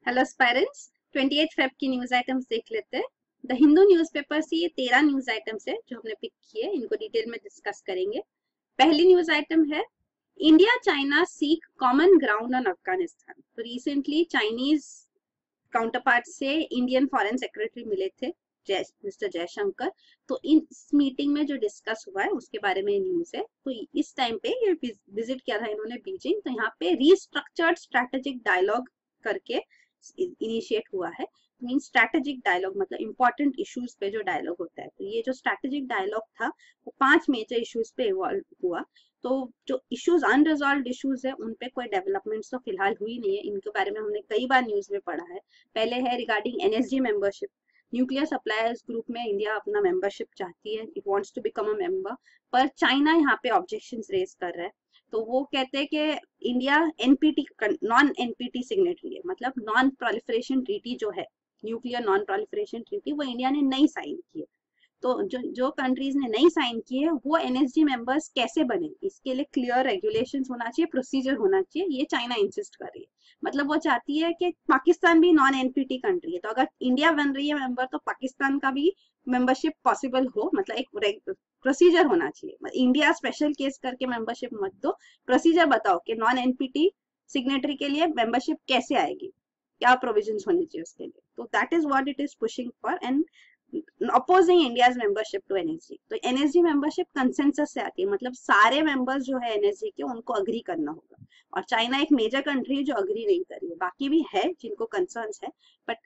Hello aspirants, 28 Feb की news items देख लेते हैं। द हिंदू न्यूज़पेपर से ये 13 न्यूज आइटम्स है जो हमने पिक किए, इनको डिटेल में डिस्कस करेंगे। पहली न्यूज आइटम है India China seek common ground on Afghanistan. तो रिसेंटली चाइनीज काउंटरपार्ट से इंडियन फॉरेन सेक्रेटरी मिले थे, मिस्टर जयशंकर। तो इस मीटिंग में जो डिस्कस हुआ है उसके बारे में न्यूज है। तो इस टाइम पे ये विजिट किया था इन्होंने बीजिंग, तो यहाँ पे रीस्ट्रक्चर्ड स्ट्रेटेजिक डायलॉग करके इनिशिएट हुआ है। मीन स्ट्रेटेजिक डायलॉग मतलब इंपॉर्टेंट इश्यूज पे जो डायलॉग होता है। तो ये जो स्ट्रेटेजिक डायलॉग था वो 5 मेजर इश्यूज पे इवॉल्व हुआ। तो जो इश्यूज अनरिजॉल्व्ड इश्यूज है उन पे कोई डेवलपमेंट्स तो फिलहाल हुई नहीं है, इनके बारे में हमने कई बार न्यूज में पढ़ा है। पहले है regarding NSG membership. Nuclear suppliers group में इंडिया अपना मेंबरशिप चाहती है, it wants to become a member, पर चाइना यहाँ पे ऑब्जेक्शंस रेज कर रहा है। तो वो कहते हैं कि India NPT non NPT signatory है, मतलब नॉन प्रोलिफरेशन ट्रीटी जो है, न्यूक्लियर नॉन प्रोलिफरेशन ट्रीटी, वो इंडिया ने नहीं साइन की है। तो जो कंट्रीज ने नहीं साइन की है वो एनएसजी मेंबर्स कैसे बने, इसके लिए क्लियर रेगुलेशंस होना चाहिए, प्रोसीजर होना चाहिए, ये चाइना इंसिस्ट कर रही है। मतलब वो चाहती है कि पाकिस्तान भी नॉन एनपीटी कंट्री है, तो अगर इंडिया बन रही है मेंबर तो पाकिस्तान का भी मेंबरशिप पॉसिबल हो, मतलब एक प्रोसीजर होना चाहिए। इंडिया स्पेशल केस करके मेंबरशिप मत दो, प्रोसीजर बताओ कि नॉन एनपीटी सिग्नेटरी के लिए मेंबरशिप कैसे आएगी, क्या प्रोविजंस होने चाहिए उसके लिए। तो that is what it is pushing for and opposing India's membership to NSG. तो एनएसजी मेंबरशिप कंसेंसस से आती है, मतलब सारे मेंबर्स जो है एनएसजी के उनको अग्री करना होगा। और चाइना एक मेजर कंट्री है जो अग्री नहीं कर रही है, बाकी भी है जिनको कंसर्न्स है, but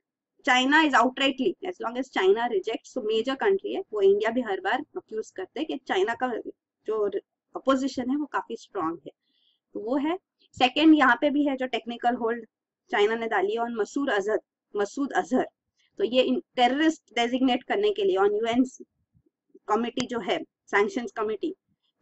China is outrightly, as long as China rejects, तो मेजर कंट्री है वो। इंडिया भी हर बार अक्यूज करते हैं कि चाइना का जो अपोजिशन है वो काफी स्ट्रांग है, तो वो है। सेकेंड यहाँ पे भी है जो टेक्निकल होल्ड चाइना ने डाली है ऑन मसूद अजहर। तो ये टेररिस्ट डेजिग्नेट करने के लिए ऑन यूएन कमिटी जो है, सैंक्शंस कमिटी,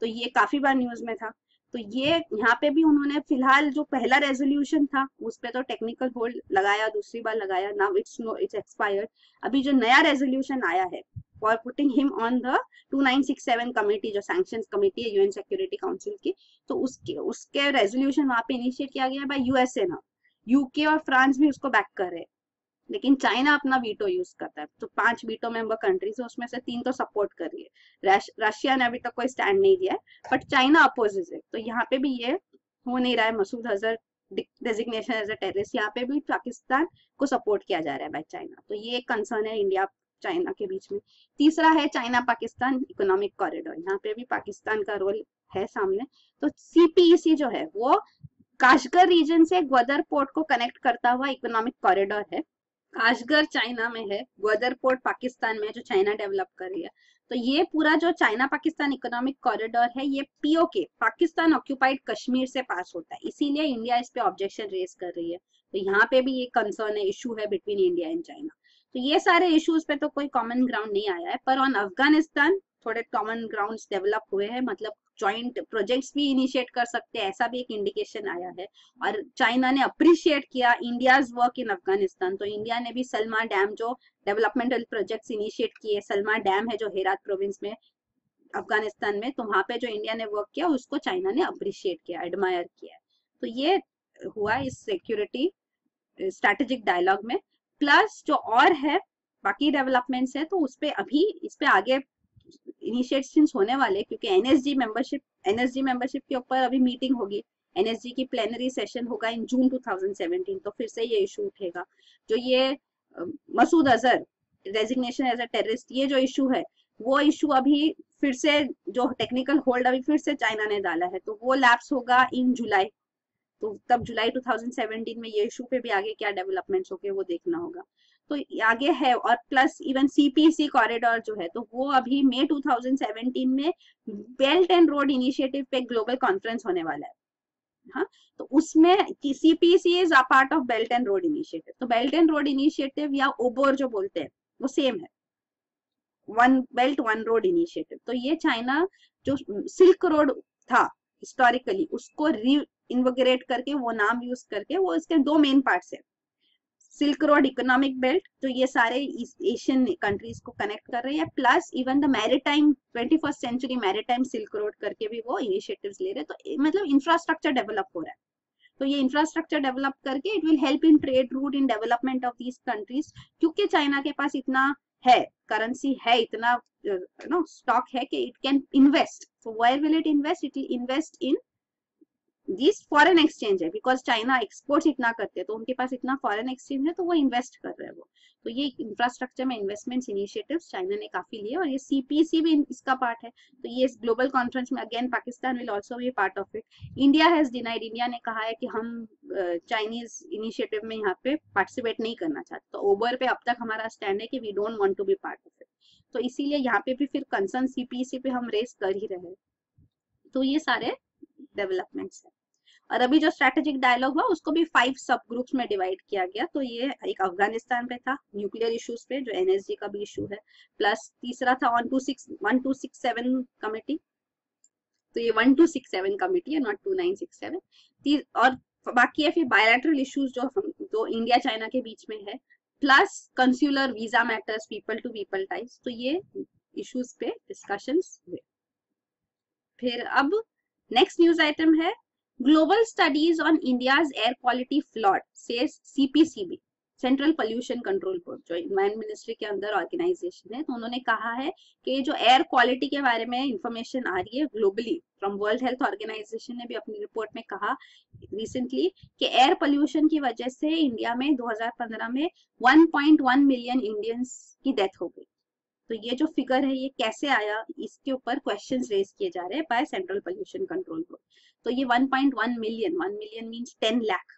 तो ये काफी बार न्यूज में था। तो ये यहाँ पे भी उन्होंने फिलहाल जो पहला रेजोल्यूशन था उस पे तो टेक्निकल होल्ड लगाया, दूसरी बार लगाया, नाउ इट्स एक्सपायर्ड। अभी जो नया रेजोल्यूशन आया है for putting him on the 2967 committee, जो सैंक्शंस कमिटी है यूएन सिक्योरिटी काउंसिल की, तो उसके रेजोल्यूशन वहां पे इनिशिएट किया गया बाय यूएसए ना, यूके और फ्रांस भी उसको बैक कर रहे हैं, लेकिन चाइना अपना वीटो यूज करता है। तो 5 वीटो मेंबर कंट्रीज है, उसमें से 3 तो सपोर्ट कर रही है, रशिया ने अभी तक कोई स्टैंड नहीं दिया है, बट चाइना अपोजेस है। तो यहाँ पे भी ये हो नहीं रहा है Masood Azhar designation as a terrorist, यहाँ पे भी पाकिस्तान को सपोर्ट किया जा रहा है बाय चाइना। तो ये एक कंसर्न है इंडिया चाइना के बीच में। तीसरा है चाइना पाकिस्तान इकोनॉमिक कॉरिडोर, यहाँ पे भी पाकिस्तान का रोल है सामने। तो सीपीईसी जो है वो काशगर रीजन से ग्वादर पोर्ट को कनेक्ट करता हुआ इकोनॉमिक कॉरिडोर है। काशगर चाइना में है, ग्वादर पोर्ट पाकिस्तान में, जो चाइना डेवलप कर रही है। तो ये पूरा जो चाइना पाकिस्तान इकोनॉमिक कॉरिडोर है ये पीओके, पाकिस्तान ऑक्यूपाइड कश्मीर से पास होता है, इसीलिए इंडिया इस पे ऑब्जेक्शन रेज कर रही है। तो यहाँ पे भी ये कंसर्न है, इशू है बिटवीन इंडिया एंड चाइना। तो ये सारे इश्यूज पे तो कोई कॉमन ग्राउंड नहीं आया है, पर ऑन अफगानिस्तान थोड़े कॉमन ग्राउंड्स डेवलप हुए हैं, मतलब जॉइंट प्रोजेक्ट्स भी इनिशिएट कर सकते हैं, ऐसा भी एक इंडिकेशन आया है। और चाइना ने अप्रिशिएट किया इंडियाज वर्क इन अफगानिस्तान। तो इंडिया ने भी सलमा डैम जो डेवलपमेंटल प्रोजेक्ट्स इनिशिएट किए, सलमा डैम है जो हेरात प्रोविंस में अफगानिस्तान में, तो वहां पे जो इंडिया ने वर्क किया उसको चाइना ने अप्रिशिएट किया, एडमायर किया। तो ये हुआ इस सिक्योरिटी स्ट्रेटेजिक डायलॉग में। प्लस जो और है बाकी डेवलपमेंट्स है, तो उस पे अभी इस पे आगे इनिशिएशंस होने वाले, क्योंकि एनएसजी मेंबरशिप के ऊपर अभी मीटिंग होगी, एनएसजी की प्लेनरी सेशन होगा इन जून 2017, तो फिर से ये इशू उठेगा। जो ये Masood Azhar resignation as a terrorist, ये जो इशू है वो इशू अभी फिर से, जो टेक्निकल होल्ड अभी फिर से चाइना ने डाला है, तो वो लैप्स होगा इन जुलाई। तो तब जुलाई 2017 में ये इशू पे भी आगे क्या डेवलपमेंट्स होंगे वो देखना होगा। तो आगे है, और प्लस इवन सीपीसी कॉरिडोर जो है, तो वो अभी मई 2017 में बेल्ट एंड रोड इनिशिएटिव पे ग्लोबल कॉन्फ्रेंस होने वाला है। हाँ, तो उसमें CPC is a part of belt and road initiative. तो बेल्ट एंड रोड इनिशिएटिव या ओबोर जो बोलते हैं वो सेम है, one belt one road initiative. तो ये चाइना जो सिल्क रोड था हिस्टोरिकली, उसको री इन्वोगरेट करके, वो नाम यूज करके, वो इसके 2 मेन पार्ट्स है। सिल्क रोड इकोनॉमिक बेल्ट जो ये सारे एशियन कंट्रीज को कनेक्ट कर रही है, plus even the maritime 21st century maritime silk road करके भी वो इनिशिएटिव्स ले रहे हैं। तो मतलब इंफ्रास्ट्रक्चर डेवलप हो रहा है। तो ये इंफ्रास्ट्रक्चर डेवलप करके it will help in trade route in development of these countries, क्योंकि चाइना के पास इतना है, करेंसी है, इतना नो स्टॉक है कि it can invest. So where will it invest? It will invest in this foreign exchange है, बिकॉज चाइना एक्सपोर्ट्स इतना करते हैं तो उनके पास इतना फॉरेन एक्सचेंज है, तो वो इन्वेस्ट कर रहे हैं वो. तो ये इंफ्रास्ट्रक्चर में इन्वेस्टमेंट्स इनिशिएटिव्स चाइना ने काफी लिए, और ये सीपीसी भी इसका पार्ट है. तो ये ग्लोबल कॉन्फ्रेंस में again Pakistan will also be part of it. India has denied, India ने कहा है कि हम चाइनीज इनिशिएटिव में यहाँ पे पार्टिसिपेट नहीं करना चाहते. तो ओबर पे अब तक हमारा स्टैंड है कि we don't want to be part of it. तो इसीलिए यहाँ पे भी फिर कंसर्न सीपीसी पे हम रेस कर ही रहे हैं. तो ये सारे डेवलपमेंट्स है. और अभी जो स्ट्रेटेजिक डायलॉग हुआ उसको भी 5 सब ग्रुप्स में डिवाइड किया गया. तो ये एक अफगानिस्तान पे था, न्यूक्लियर इश्यूज पे जो एनएसजी का भी इशू है, प्लस तीसरा था 1267 कमेटी. तो ये 1267 कमेटी है, नॉट 2967. और बाकी है फिर बायलैटरल इश्यूज जो इंडिया चाइना के बीच में है, plus consular visa matters, people to people ties. तो ये इश्यूज पे डिस्कशंस हुए. फिर अब नेक्स्ट न्यूज आइटम है global studies on India's air quality flawed, says CPCB, central pollution control board, जो एनवायरमेंट मिनिस्ट्री के अंदर ऑर्गेनाइजेशन है. तो उन्होंने कहा है कि जो एयर क्वालिटी के बारे में इंफॉर्मेशन आ रही है globally from World Health Organization ने भी अपनी रिपोर्ट में कहा रिसेंटली कि एयर पोल्यूशन की वजह से इंडिया में 2015 में 1.1 मिलियन इंडियंस की डेथ हो गई. तो ये जो फिगर है ये कैसे आया, इसके ऊपर क्वेश्चंस रेज किए जा रहे हैं by central pollution control board. तो ये 1.1 million, 1 million means 10 lakh,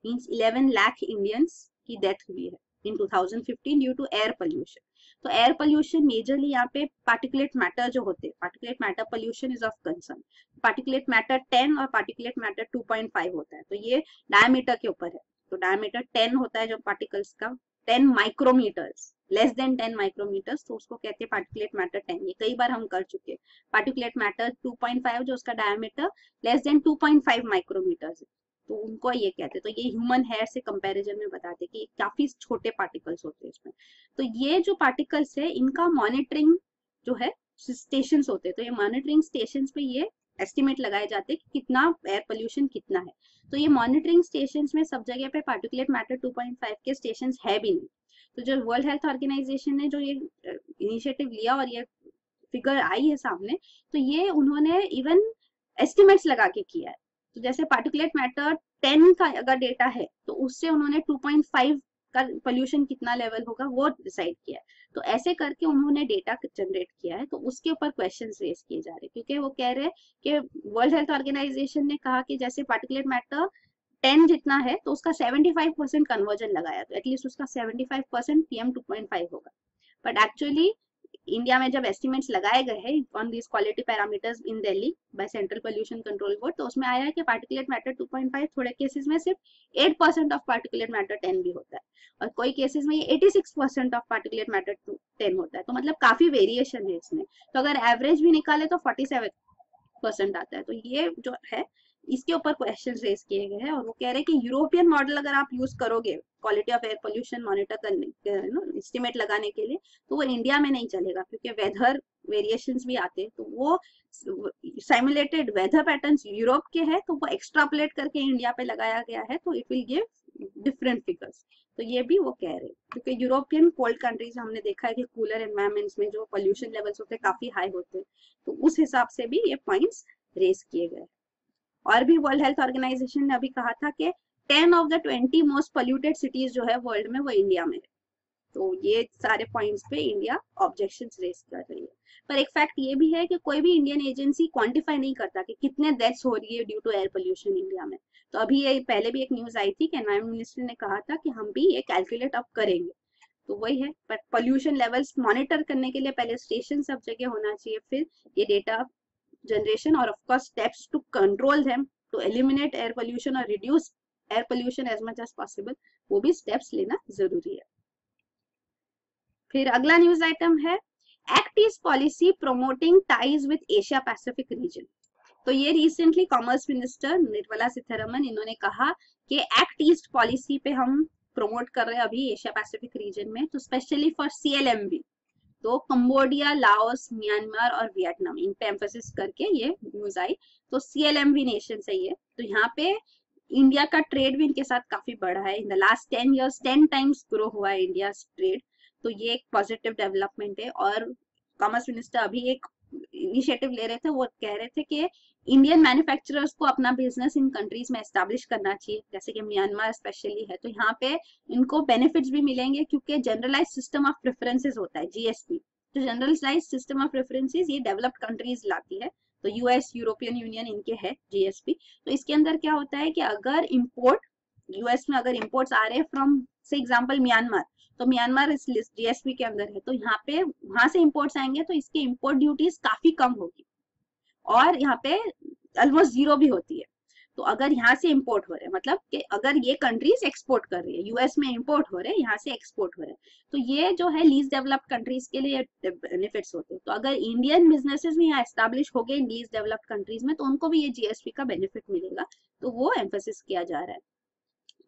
means 11 lakh Indians की डेथ हुई है इन 2015 ड्यू टू एयर पोल्यूशन. तो एयर पोल्यूशन मेजरली यहाँ पे पार्टिकुलेट मैटर जो होते हैं, particulate matter pollution is of concern. Particulate matter 10 और पार्टिकुलेट मैटर 2.5 होता है. तो ये डायमीटर के ऊपर है. तो डायमीटर 10 होता है जो पार्टिकल्स का, 10 माइक्रोमीटर्स, लेस देन 10 माइक्रोमीटर्स, तो उसको कहते हैं पार्टिकुलेट मैटर 10. ये कई बार हम कर चुके हैं. पार्टिकुलेट मैटर 2.5 जो उसका डायमीटर लेस देन 2.5 माइक्रोमीटर्स है, तो उनको ये कहते हैं. तो ये ह्यूमन हेयर से कंपैरिजन में बताते हैं कि काफी छोटे पार्टिकल्स होते हैं इसमें. तो ये जो पार्टिकल्स है इनका मॉनिटरिंग जो है स्टेशन होते हैं. तो ये मॉनिटरिंग स्टेशन पे ये एस्टिमेट लगाए जाते हैं कि कितना एयर पोल्यूशन कितना है. तो ये मॉनिटरिंग स्टेशन में सब जगह पे पार्टिकुलेट मैटर 2.5 के स्टेशन है भी नहीं. तो जो वर्ल्ड हेल्थ ऑर्गेनाइजेशन ने जो ये इनिशिएटिव लिया और ये फिगर आई है सामने, तो ये उन्होंने इवन एस्टिमेट्स लगा के किया है. तो जैसे पार्टिकुलेट मैटर 10 का अगर डेटा है तो उससे उन्होंने 2.5 का पोल्यूशन कितना लेवल होगा वो डिसाइड किया है. तो ऐसे करके उन्होंने डेटा जनरेट किया है. तो उसके ऊपर क्वेश्चंस रेज किए जा रहे हैं, क्योंकि वो कह रहे हैं कि वर्ल्ड हेल्थ ऑर्गेनाइजेशन ने कहा कि जैसे पार्टिकुलेट मैटर 10 जितना है तो उसका 75% कन्वर्जन लगाया, तो एटलीस्ट उसका 75% PM 2.5 होगा. बट एक्चुअली इंडिया में जब एस्टिमेट्स लगाए गए हैं on this quality parameters in Delhi by central pollution control board, तो उसमें आया है कि पार्टिकुलेट मैटर 2.5 थोड़े केसेस में सिर्फ 8% ऑफ पार्टिकुलेट मैटर 10 भी होता है, और कोई केसेस में ये 86% ऑफ पार्टिकुलेट मैटर 10 होता है. तो मतलब काफी वेरिएशन है इसमें. तो अगर एवरेज भी निकाले तो 47% आता है. तो ये जो है इसके ऊपर क्वेश्चन रेज किए गए हैं, और वो कह रहे हैं कि यूरोपियन मॉडल अगर आप यूज करोगे quality of air pollution monitor करने एस्टिमेट लगाने के लिए, तो वो इंडिया में नहीं चलेगा, क्योंकि वेदर वेरिएशंस भी आते हैं. तो वो सिमुलेटेड वेदर पैटर्न्स यूरोप के हैं, तो वो एक्सट्रापोलेट करके इंडिया पे लगाया गया है, तो it will give different figures. तो ये भी वो कह रहे हैं, क्योंकि यूरोपियन कोल्ड कंट्रीज हमने देखा है कि कूलर एनवायरमेंट्स में जो पोल्यूशन लेवल्स होते हैं काफी हाई होते हैं. तो उस हिसाब से भी ये पॉइंट्स रेज किए गए. और भी वर्ल्ड हेल्थ ऑर्गेनाइजेशन ने अभी कहा था कि 10 of the 20 most polluted cities जो है वर्ल्ड में वो इंडिया में है. तो ये सारे पॉइंट्स पे इंडिया ऑब्जेक्शंस रेज कर रही है. पर एक फैक्ट ये भी है कि कोई भी इंडियन एजेंसी क्वांटिफाई नहीं करता कि कितने डेथ्स हो रही है due to air pollution India में. तो अभी ये पहले भी एक न्यूज आई थी कि एनवायरमेंट मिनिस्ट्री ने कहा था कि हम भी ये कैलकुलेट अब करेंगे. तो वही है, बट पोल्यूशन लेवल्स मॉनिटर करने के लिए पहले स्टेशन सब जगह होना चाहिए, फिर ये डेटा generation और of course steps to control them to eliminate air pollution or reduce air pollution as much as possible, वो भी steps लेना जरूरी है. फिर अगला न्यूज आइटम है act East policy promoting ties with Asia Pacific region. तो ये recently commerce minister Nirmala Sitharaman इन्होंने कहा कि एक्ट ईस्ट पॉलिसी पे हम प्रमोट कर रहे हैं अभी एशिया पैसिफिक रीजन में, तो स्पेशली फॉर CLMV. तो कंबोडिया, लाओस, म्यांमार और वियतनाम, इन पे एम्फेसिस करके ये न्यूज आई. तो CLMV नेशन है ये. तो यहाँ पे इंडिया का ट्रेड भी इनके साथ काफी बढ़ा है। In the last 10 years 10 times grow हुआ है इंडिया ट्रेड। तो ये एक पॉजिटिव डेवलपमेंट है। और कॉमर्स मिनिस्टर अभी एक इनिशिएटिव ले रहे थे, वो कह रहे थे कि इंडियन मैन्युफैक्चरर्स को अपना बिजनेस इन कंट्रीज में एस्टेब्लिश करना चाहिए, जैसे कि म्यांमार स्पेशली है। तो यहाँ पे इनको बेनिफिट्स भी मिलेंगे क्योंकि जनरलाइज सिस्टम ऑफ प्रेफरेंसेस होता है, जीएसपी। तो जनरलाइज सिस्टम ऑफ प्रेफरेंसेस ये डेवलप्ड कंट्रीज लाती है। तो यूएस, यूरोपियन यूनियन इनके है जीएसपी। तो इसके अंदर क्या होता है कि अगर इंपोर्ट यूएस में अगर इंपोर्ट्स आ रहे हैं फ्रॉम से एग्जांपल म्यांमार, तो म्यांमार इस जीएसपी के अंदर है, तो यहाँ पे वहां से इंपोर्ट्स आएंगे तो इसके इंपोर्ट ड्यूटीज काफी कम होगी और यहाँ पे ऑलमोस्ट जीरो भी होती है। तो अगर यहाँ से इंपोर्ट हो रहे हैं, मतलब कि अगर ये कंट्रीज एक्सपोर्ट कर रही है, यूएस में इंपोर्ट हो रहे हैं, यहाँ से एक्सपोर्ट हो रहे हैं, तो ये जो है लीज डेवलप्ड कंट्रीज के लिए बेनिफिट्स होते हैं। तो अगर इंडियन बिजनेसेस भी यहाँ एस्टेब्लिश हो गए इन लीज डेवलप्ड कंट्रीज में, तो उनको भी ये जीएसपी का बेनिफिट मिलेगा। तो वो एम्फोसिस किया जा रहा है।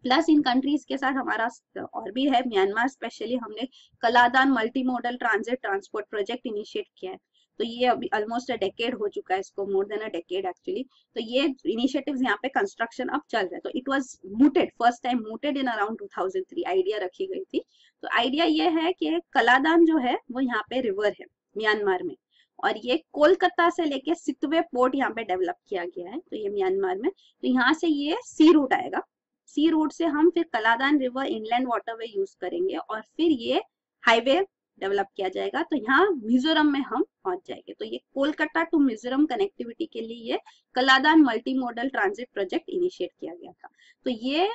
प्लस इन कंट्रीज के साथ हमारा और भी है, म्यांमार स्पेशली हमने Kaladan multi modal transit transport project initiate किया है। तो ये अभी ऑलमोस्ट अ डेकेड हो चुका है इसको, more than a decade actually. तो ये इनिशिएटिव्स यहाँ पे कंस्ट्रक्शन अब चल रहा है। तो it was mooted, first time mooted in around 2003 idea रखी गई थी। तो आइडिया ये है कि कलादान जो है वो यहाँ पे रिवर है म्यांमार में, और ये कोलकाता से लेके सितवे पोर्ट यहाँ पे डेवलप किया गया है। तो ये म्यांमार में, तो यहाँ से ये सी रूट आएगा, सी रूट से हम फिर Kaladan river inland waterway use करेंगे और फिर ये हाईवे डेवलप किया जाएगा। तो यहाँ मिजोरम में हम पहुंच जाएंगे। तो ये कोलकाता टू मिजोरम कनेक्टिविटी के लिए ये Kaladan multi modal transit project initiate किया गया था। तो ये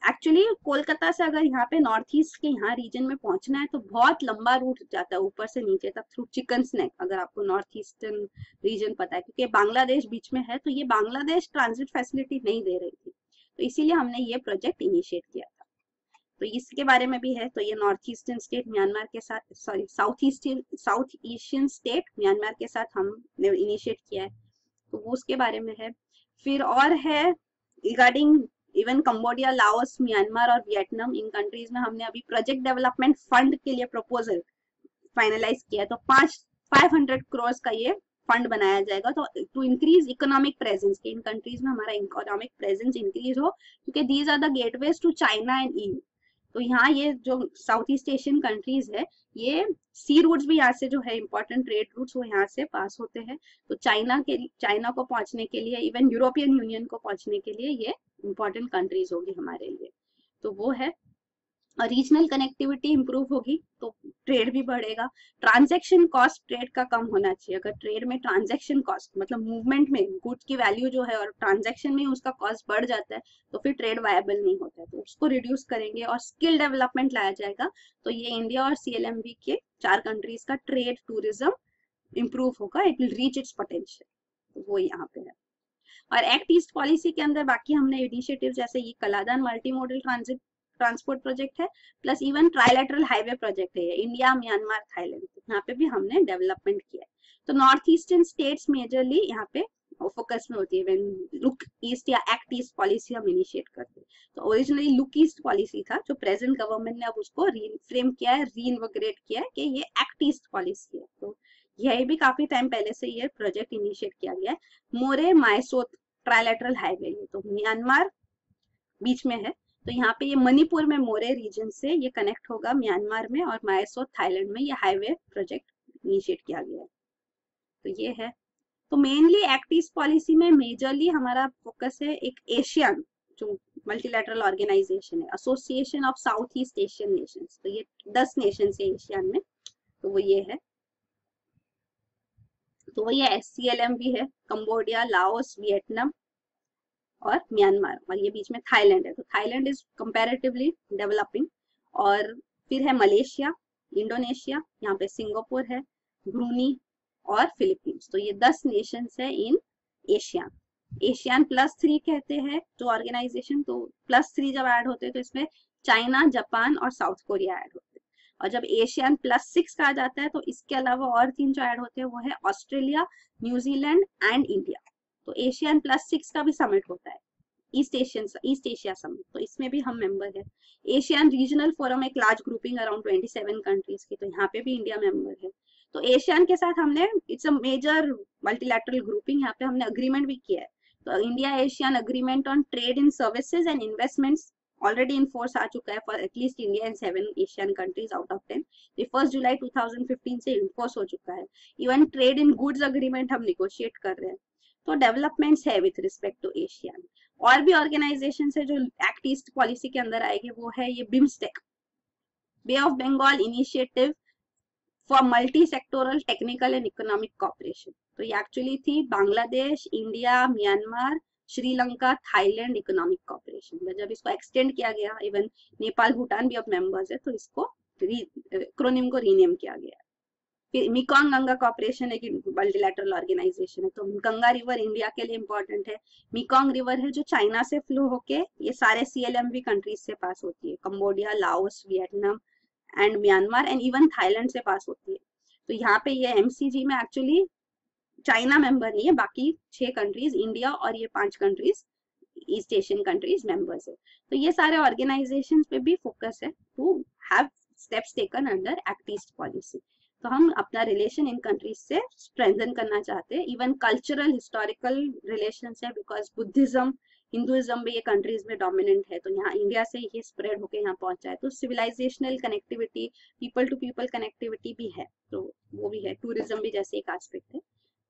एक्चुअली कोलकाता से अगर यहाँ पे नॉर्थ ईस्ट के यहाँ रीजन में पहुंचना है तो बहुत लंबा रूट जाता है ऊपर से नीचे तक थ्रू चिकन स्नैक, अगर आपको नॉर्थ ईस्टर्न रीजन पता है, क्योंकि बांग्लादेश बीच में है। तो ये बांग्लादेश ट्रांजिट फैसिलिटी नहीं दे रही थी, तो इसीलिए हमने ये प्रोजेक्ट इनिशिएट किया था। तो इसके बारे में भी है। तो ये नॉर्थ ईस्टर्न स्टेट म्यांमार के साथ, sorry south Asian state Myanmar के साथ हमने इनिशिएट किया है, तो वो उसके बारे में है। फिर और है regarding even Cambodia, Laos, Myanmar और वियतनाम, इन कंट्रीज में हमने अभी प्रोजेक्ट डेवलपमेंट फंड के लिए प्रपोजल फाइनलाइज किया है। तो 500 करोड़ का ये फंड बनाया जाएगा। तो टू इंक्रीज इकोनॉमिक प्रेजेंस, के इन कंट्रीज में हमारा इकोनॉमिक प्रेजेंस इंक्रीज हो, क्योंकि these are the gateways to China and EU. तो यहाँ ये जो साउथ ईस्ट एशियन कंट्रीज है, ये सी रूट्स भी यहाँ से जो है इंपॉर्टेंट ट्रेड रूट्स वो यहाँ से पास होते हैं। तो चाइना को पहुंचने के लिए, इवन यूरोपियन यूनियन को पहुंचने के लिए ये इंपॉर्टेंट कंट्रीज होगी हमारे लिए। तो वो है। और रीजनल कनेक्टिविटी इंप्रूव होगी तो ट्रेड भी बढ़ेगा। ट्रांजैक्शन कॉस्ट ट्रेड का कम होना चाहिए। अगर ट्रेड में ट्रांजैक्शन कॉस्ट मतलब मूवमेंट में गुड्स की वैल्यू जो है और ट्रांजैक्शन में उसका कॉस्ट बढ़ जाता है तो फिर ट्रेड वायबल नहीं होता है, तो उसको रिड्यूस करेंगे और स्किल डेवलपमेंट लाया जाएगा। तो ये इंडिया और सीएलएमवी के 4 कंट्रीज का ट्रेड टूरिज्म इंप्रूव होगा, it will reach its potential. तो वो यहाँ पे है। और एक्ट ईस्ट पॉलिसी के अंदर बाकी हमने इनिशिएटिव जैसे ये Kaladan multi modal transport project है, plus even trilateral highway project है इंडिया, म्यांमार, थाईलैंड, यहाँ पे भी हमने डेवलपमेंट किया है। तो नॉर्थ ईस्टर्न स्टेट्स मेजरली यहाँ पे फोकस में होती है व्हेन लुक ईस्ट या एक्ट ईस्ट पॉलिसी हम इनिशिएट करते हैं। तो ओरिजिनली लुक ईस्ट पॉलिसी था, जो प्रेजेंट गवर्नमेंट ने अब उसको रीफ्रेम किया है, रीइनविगरेट किया है कि ये एक्ट ईस्ट पॉलिसी है। तो यह भी काफी टाइम पहले से ये प्रोजेक्ट इनिशिएट किया गया है। मोरे मायसोत ट्राइलेटरल हाईवे, तो म्यांमार बीच में है। तो यहाँ पे ये मणिपुर में मोरे रीजन से ये कनेक्ट होगा म्यांमार में, और मायसोत थाईलैंड में ये हाईवे प्रोजेक्ट इनिशिएट किया गया है। तो ये है। तो मेनली एक्ट ईस्ट पॉलिसी में मेजरली हमारा फोकस है एक एशियन जो मल्टीलैटरल ऑर्गेनाइजेशन है, association of south east Asian Nations. तो ये 10 नेशन है एशियन में, तो वो ये है। तो वो ये SCLM भी है, कंबोडिया, लाओस, वियतनाम और म्यांमार, और ये बीच में थाईलैंड है। तो थाईलैंड इज कंपैरेटिवली डेवलपिंग। और फिर है मलेशिया, इंडोनेशिया, यहाँ पे सिंगापुर है, ब्रूनी और फिलीपींस। तो ये 10 नेशंस है इन एशिया। एशियन +3 कहते हैं जो ऑर्गेनाइजेशन। तो +3 जब ऐड होते हैं तो इसमें चाइना, जापान और साउथ कोरिया ऐड होते हैं। और जब एशियन +6 कहा जाता है तो इसके अलावा और 3 जो ऐड होते हैं वो है ऑस्ट्रेलिया, न्यूजीलैंड एंड इंडिया। तो एशियन +6 का भी समिट होता है, ईस्ट एशिया समिट, तो इसमें भी हम मेंबर है। एशियन रीजनल फोरम एक लार्ज ग्रुपिंग अराउंड 27 कंट्रीज की, तो यहाँ पे भी इंडिया मेंबर है। तो एशियन के साथ हमने, it's a major multilateral grouping, यहाँ पे हमने अग्रीमेंट भी किया है। तो India ASEAN agreement on trade in services and investments already in force आ चुका है for at least India and 7 ASEAN countries out of 10। ये 1 जुलाई 2015 से इन्फोर्स हो चुका है। Even trade in goods agreement हम निगोशिएट कर रहे हैं। तो डेवलपमेंट्स है विथ रिस्पेक्ट टू एशियन। और भी ऑर्गेनाइजेशन है जो एक्ट ईस्ट पॉलिसी के अंदर आएंगे, वो है ये BIMSTEC, bay of Bengal initiative for multi sectoral technical and economic cooperation. तो ये एक्चुअली थी Bangladesh, India, Myanmar, Sri Lanka, Thailand economic cooperation. जब इसको एक्सटेंड किया गया, इवन नेपाल भूटान भी अब मेंबर्स है, तो इसको एक्रोनिम को रीनेम किया गया। फिर मिकोंग गंगा कॉपरेशन एक मल्टीलैटरल ऑर्गेनाइजेशन है। तो गंगा रिवर इंडिया के लिए इंपॉर्टेंट है। मिकोंग रिवर है जो चाइना से फ्लो होके ये सारे CLMV कंट्रीज से पास होती है, Cambodia, Laos, Vietnam and Myanmar and even Thailand से पास होती है। तो यहाँ पे ये MCG में एक्चुअली चाइना मेंबर नहीं है, बाकी 6 कंट्रीज, इंडिया और ये 5 countries East Asian countries members है। तो ये सारे ऑर्गेनाइजेशंस पे भी फोकस है to have steps taken under Act East Policy. तो हम अपना रिलेशन इन कंट्रीज से स्ट्रेंथन करना चाहते हैं। इवन कल्चरल हिस्टोरिकल रिलेशंस है, बिकॉज बुद्धिज्म, हिंदुइज्म भी ये कंट्रीज में डोमिनेंट है। तो यहाँ इंडिया से ये स्प्रेड होकर यहाँ पहुंचा है। तो civilisational connectivity, people to people connectivity भी है, तो वो भी है। टूरिज्म भी जैसे एक एस्पेक्ट है,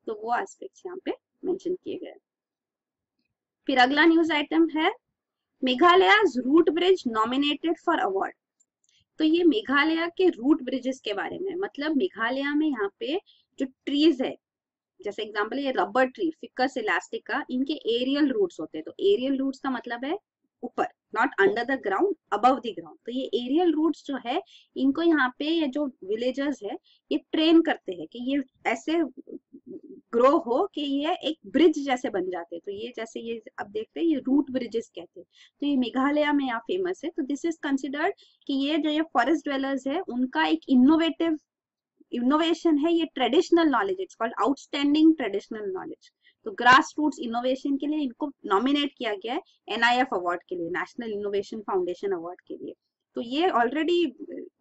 तो वो एस्पेक्ट्स यहाँ पे मेंशन किए गए। फिर अगला न्यूज आइटम है Meghalaya root bridge nominated for award. तो ये मेघालय के रूट ब्रिजेस के बारे में, मतलब मेघालय में यहाँ पे जो ट्रीज है, जैसे एग्जांपल ये रबर ट्री फिकस इलास्टिका, इनके एरियल रूट्स होते हैं। तो एरियल रूट्स का मतलब है ऊपर, not under the ground, above the ground. तो ये एरियल रूट्स जो है, इनको यहाँ पे ये जो विलेजर्स है ये ट्रेन करते हैं कि ये ऐसे ग्रो हो कि ये एक ब्रिज जैसे बन जाते हैं। तो ये जैसे ये अब देखते हैं, ये रूट ब्रिजेस कहते हैं। तो ये मेघालय में यहाँ फेमस है। तो दिस इज कंसिडर्ड कि ये जो ये फॉरेस्ट ड्वेलर्स है उनका एक इनोवेशन है, ये traditional knowledge, it's called outstanding traditional knowledge. तो ग्रास रूट्स इनोवेशन के लिए इनको नॉमिनेट किया गया है NIF अवार्ड के लिए, नेशनल इनोवेशन फाउंडेशन अवार्ड के लिए। तो ये ऑलरेडी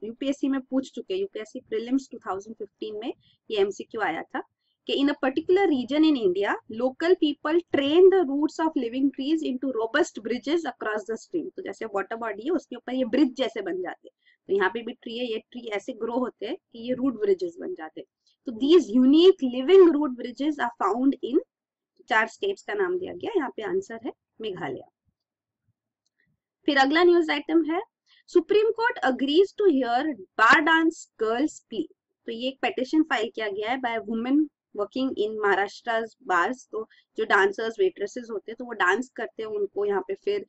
UPSC में पूछ चुके हैं, UPSC प्रीलिम्स 2015 में ये MCQ आया था कि in a particular region in India, local people train the roots of living trees into robust bridges across the stream। तो जैसे वाटर बॉडी है उसके ऊपर ये ब्रिज जैसे बन जाते हैं। तो यहाँ पे भी ट्री है, ये ट्री ऐसे ग्रो होते हैं कि ये रूट ब्रिजेस बन जाते हैं। तो these unique living root bridges are found in 4 states का नाम दिया गया, यहाँ पे आंसर है मेघालय। फिर अगला न्यूज आइटम है Supreme Court agrees to hear bar dance girls plea. तो ये एक पेटिशन फाइल किया गया है by women working in Maharashtra bars. तो जो डांसर्स वेट्रेसेस होते हैं तो वो डांस करते हैं, उनको यहाँ पे फिर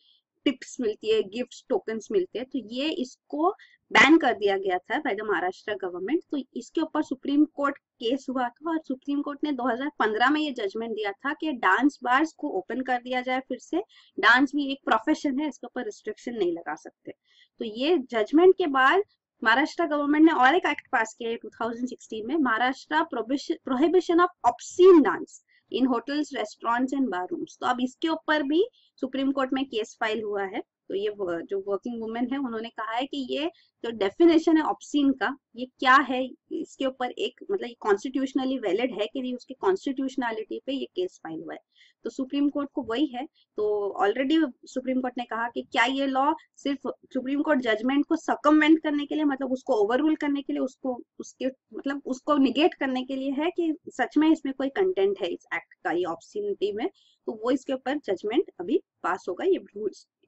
टिप्स मिलती है, गिफ्ट्स, टोकन्स मिलते हैं। तो ये इसको बैन कर दिया गया था बाय द महाराष्ट्र गवर्नमेंट। तो इसके ऊपर सुप्रीम कोर्ट केस हुआ था और सुप्रीम कोर्ट ने 2015 में ये जजमेंट दिया था कि डांस बार्स को ओपन कर दिया जाए फिर से। डांस भी एक प्रोफेशन है, इसके ऊपर रिस्ट्रिक्शन नहीं लगा सकते। तो ये जजमेंट के बाद महाराष्ट्र गवर्नमेंट ने और एक एक्ट पास किया है 2016 में, Maharashtra prohibition of obscene dance in hotels, restaurants and bar rooms. तो अब इसके ऊपर भी सुप्रीम कोर्ट में केस फाइल हुआ है। तो ये जो वर्किंग वुमेन है उन्होंने कहा है कि ये जो डेफिनेशन है ऑब्सीन का, ये क्या है, इसके ऊपर एक मतलब कॉन्स्टिट्यूशनली वैलिड है कि नहीं, उसकी कॉन्स्टिट्यूशनलिटी पे ये केस फाइल हुआ है। तो सुप्रीम कोर्ट को वही है। तो ऑलरेडी सुप्रीम कोर्ट ने कहा कि क्या ये लॉ सिर्फ सुप्रीम कोर्ट जजमेंट को सकमवेंट करने के लिए, मतलब उसको ओवररूल करने के लिए, उसको उसके मतलब उसको निगेट करने के लिए है कि सच में इसमें कोई कंटेंट है इस एक्ट का, ये ऑब्सीनिटी में। तो वो इसके ऊपर जजमेंट अभी पास होगा,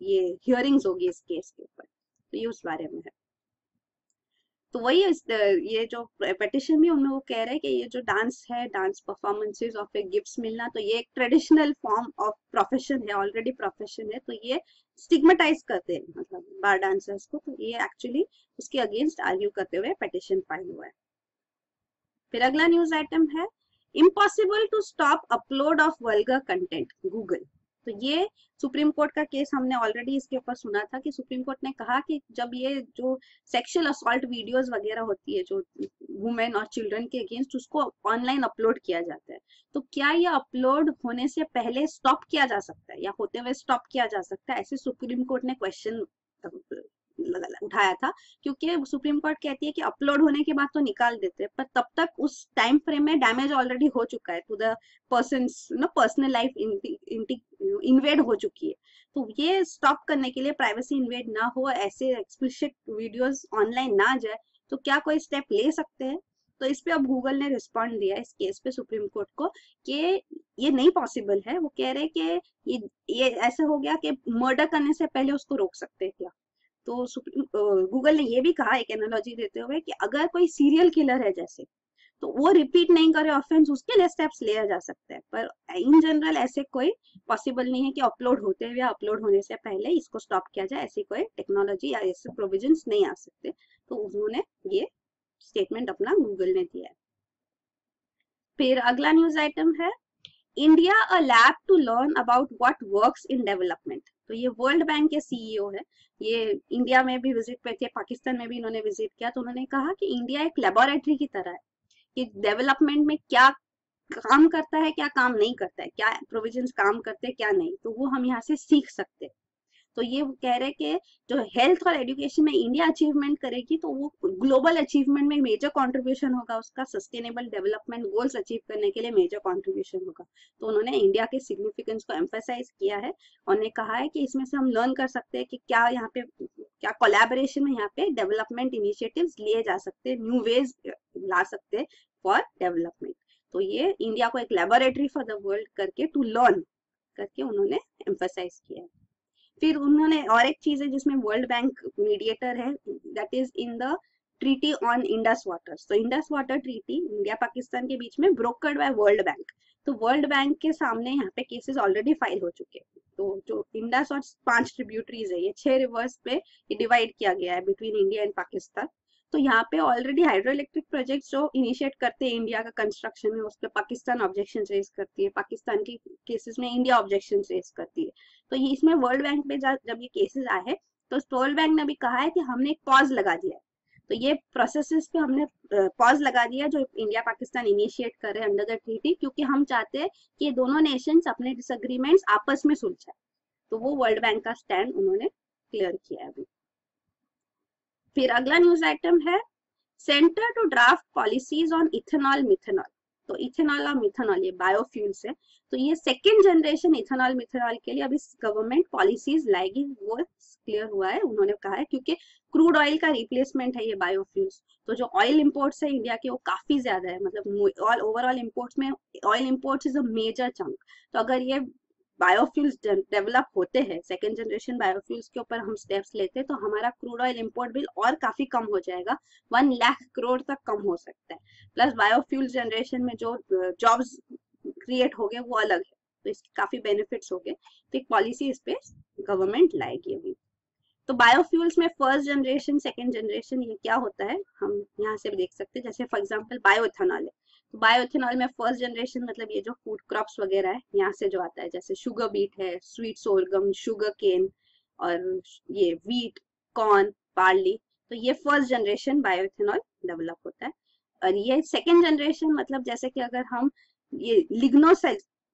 ये हियरिंग्स होगी इस केस के ऊपर। तो ये उस बारे में है। तो वही ये जो पेटिशन भी उनमें वो कह रहे हैं कि ये जो डांस है, डांस परफॉर्मेंसेस और फिर गिफ्ट्स मिलना, तो ये एक ट्रेडिशनल फॉर्म ऑफ प्रोफेशन है, ऑलरेडी प्रोफेशन है। तो ये स्टिग्मेटाइज करते हैं मतलब बार डांसर्स को। तो ये एक्चुअली उसके अगेंस्ट आर्ग्यू करते हुए पेटिशन फाइल हुआ है। फिर अगला न्यूज आइटम है impossible to stop upload of vulgar content Google. तो ये सुप्रीम कोर्ट का केस हमने ऑलरेडी इसके ऊपर सुना था कि सुप्रीम कोर्ट ने कहा कि जब ये जो सेक्सुअल असॉल्ट वीडियोस वगैरह होती है जो वुमेन और चिल्ड्रन के अगेंस्ट, उसको ऑनलाइन अपलोड किया जाता है, तो क्या ये अपलोड होने से पहले स्टॉप किया जा सकता है या होते हुए स्टॉप किया जा सकता है, ऐसे सुप्रीम कोर्ट ने क्वेश्चन उठाया था, क्योंकि सुप्रीम कोर्ट कहती है कि अपलोड होने के बाद तो निकाल देते हैं, पर तब तक उस टाइम फ्रेम में डैमेज ऑलरेडी हो चुका है to the personal life invade हो चुकी है। तो ये स्टॉप करने के लिए, प्राइवेसी इन्वेड ना हो, ऐसे एक्सप्लिसिट वीडियोस ऑनलाइन ना जाए, तो क्या कोई स्टेप ले सकते हैं? तो इस पे अब गूगल ने रिस्पॉन्ड दिया इस केस पे सुप्रीम कोर्ट को कि ये नहीं पॉसिबल है। वो कह रहे कि ये ऐसे हो गया कि मर्डर करने से पहले उसको रोक सकते हैं क्या? तो गूगल ने ये भी कहा एक एनालॉजी देते हुए कि अगर कोई सीरियल किलर है जैसे, तो वो रिपीट नहीं करे ऑफेंस, उसके लिए स्टेप्स लिया जा सकता है, पर इन जनरल ऐसे कोई पॉसिबल नहीं है कि अपलोड होते हुए या अपलोड होने से पहले इसको स्टॉप किया जाए। ऐसी कोई टेक्नोलॉजी या ऐसे प्रोविजंस नहीं आ सकते। तो उन्होंने ये स्टेटमेंट अपना गूगल ने दिया है। फिर अगला न्यूज आइटम है India a lab to learn about what works in development. तो ये वर्ल्ड बैंक के सीईओ है, ये इंडिया में भी विजिट पे थे, पाकिस्तान में भी इन्होंने विजिट किया। तो उन्होंने कहा कि इंडिया एक लेबोरेटरी की तरह है कि डेवलपमेंट में क्या काम करता है, क्या काम नहीं करता है, क्या प्रोविजंस काम करते हैं, क्या नहीं, तो वो हम यहाँ से सीख सकते हैं। तो ये कह रहे कि जो हेल्थ और एजुकेशन में इंडिया अचीवमेंट करेगी तो वो ग्लोबल अचीवमेंट में मेजर कंट्रीब्यूशन होगा, उसका सस्टेनेबल डेवलपमेंट गोल्स अचीव करने के लिए मेजर कंट्रीब्यूशन होगा। तो उन्होंने इंडिया के सिग्निफिकेंस को एम्फेसाइज किया है और ने कहा है कि इसमें से हम लर्न कर सकते हैं कि क्या यहाँ पे क्या कोलैबोरेशन में यहाँ पे डेवलपमेंट इनिशिएटिव्स लिए जा सकते हैं, न्यू वेज ला सकते हैं फॉर डेवलपमेंट। तो ये इंडिया को एक लेबोरेटरी फॉर द वर्ल्ड करके टू लर्न करके उन्होंने एम्फेसाइज किया है। फिर उन्होंने और एक चीज है जिसमें वर्ल्ड बैंक मीडिएटर है, that is in the treaty on Indus waters. तो Indus water treaty India Pakistan के बीच में ब्रोकर्ड बाय वर्ल्ड बैंक। तो वर्ल्ड बैंक के सामने यहाँ पे केसेस ऑलरेडी फाइल हो चुके हैं। तो जो इंडस और 5 ट्रिब्यूटरीज है, ये 6 रिवर्स पे डिवाइड किया गया है बिटवीन इंडिया एंड पाकिस्तान। तो यहाँ पे ऑलरेडी हाइड्रो इलेक्ट्रिक प्रोजेक्ट जो इनिशिएट करते हैं इंडिया का कंस्ट्रक्शन में, उस पर पाकिस्तान ऑब्जेक्शन रेज करती है, पाकिस्तान की केसेस में इंडिया ऑब्जेक्शन रेज करती है। तो ये इसमें वर्ल्ड बैंक पे जब ये केसेस आए हैं तो वर्ल्ड बैंक ने भी कहा है कि हमने एक पॉज लगा दिया है। तो ये प्रोसेसेस पे हमने पॉज लगा दिया जो इंडिया पाकिस्तान इनिशिएट कर रहे हैं अंडर द ट्रीटी, क्योंकि हम चाहते हैं कि ये दोनों नेशंस अपने डिसएग्रीमेंट्स आपस में सुलझाए। तो वो वर्ल्ड बैंक का स्टैंड उन्होंने क्लियर किया है अभी। फिर अगला न्यूज आइटम है centre to draft policies on ethanol methanol. तो इथेनॉल और मिथेनॉल ये बायोफ्यूल्स है, तो ये सेकेंड जनरेशन इथेनॉल मिथेनॉल के लिए अभी गवर्नमेंट पॉलिसीज लाएगी, वो क्लियर हुआ है। उन्होंने कहा है क्योंकि क्रूड ऑयल का रिप्लेसमेंट है ये बायोफ्यूल्स। तो जो ऑयल इंपोर्ट्स है इंडिया के वो काफी ज्यादा है, मतलब ओवरऑल इंपोर्ट्स में oil imports is a major chunk. तो अगर ये बायोफ्यूल्स डेवलप होते हैं, सेकेंड जनरेशन बायोफ्यूल्स के ऊपर हम स्टेप्स लेते हैं, तो हमारा क्रूड ऑयल इंपोर्ट बिल और काफी कम हो जाएगा, 1 लाख करोड़ तक कम हो सकता है। प्लस बायोफ्यूल्स जनरेशन में जो जॉब्स क्रिएट हो गए वो अलग है, तो इसके काफी बेनिफिट्स हो गए। तो एक पॉलिसी इस पे गवर्नमेंट लाएगी अभी। तो बायोफ्यूल्स में फर्स्ट जनरेशन सेकेंड जनरेशन ये क्या होता है हम यहाँ से देख सकते हैं। जैसे फॉर एग्जांपल बायोइथेनॉल है, तो बायोइथेनॉल में फर्स्ट जनरेशन मतलब ये जो फूड क्रॉप्स वगैरह है यहाँ से जो आता है, जैसे शुगर बीट है, स्वीट सोरगम, शुगर केन और ये वीट, कॉर्न, बार्ली, तो ये फर्स्ट जनरेशन बायोइथेनॉल डेवलप होता है। और ये सेकेंड जनरेशन मतलब जैसे कि अगर हम ये लिग्नो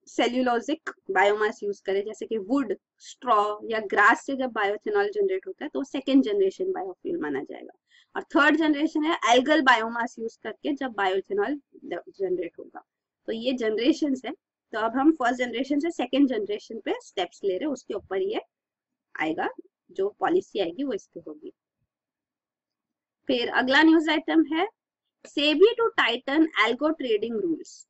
सेल्यूलोजिक बायोमास यूज करें, जैसे कि वुड, स्ट्रॉ या ग्रास से जब बायोइथेनॉल जनरेट होता है तो सेकेंड जनरेशन बायोफ्यूल माना जाएगा। और थर्ड जनरेशन है एल्गल बायोमास यूज करके जब बायोइथेनॉल जनरेट होगा। तो ये जनरेशन है। तो अब हम फर्स्ट जनरेशन से सेकेंड जनरेशन पे स्टेप्स ले रहे हैं, उसके ऊपर ये आएगा, जो पॉलिसी आएगी वो इस पे होगी। फिर अगला न्यूज आइटम है SEBI to tighten algo trading rules.